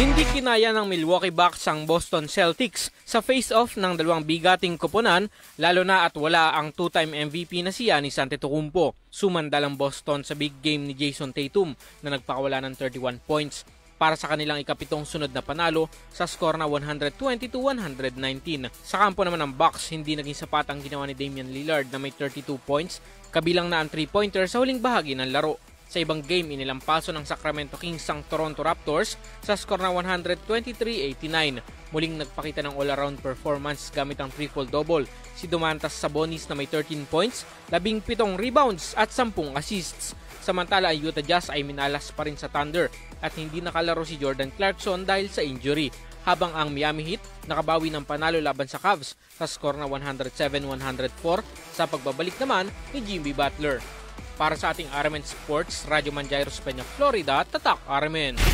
Hindi kinaya ng Milwaukee Bucks ang Boston Celtics sa face-off ng dalawang bigating koponan, lalo na at wala ang two-time MVP na si Giannis Antetokounmpo. Sumandal ang Boston sa big game ni Jason Tatum na nagpakawala ng 31 points para sa kanilang ikapitong sunod na panalo sa score na 120-119. Sa kampo naman ng Bucks, hindi naging sapat ang ginawa ni Damian Lillard na may 32 points, kabilang na ang 3-pointer sa huling bahagi ng laro. Sa ibang game, inilampaso ng Sacramento Kings ang Toronto Raptors sa score na 123-89. Muling nagpakita ng all-around performance gamit ang triple-double si Domantas Sabonis na may 13 points, 17 rebounds at 10 assists. Samantala ang Utah Jazz ay minalas pa rin sa Thunder at hindi nakalaro si Jordan Clarkson dahil sa injury, habang ang Miami Heat nakabawi ng panalo laban sa Cavs sa score na 107-104 sa pagbabalik naman ni Jimmy Butler. Para sa ating RMN Sports, Radyo Manjairos Peña, Florida, Tatak RMN.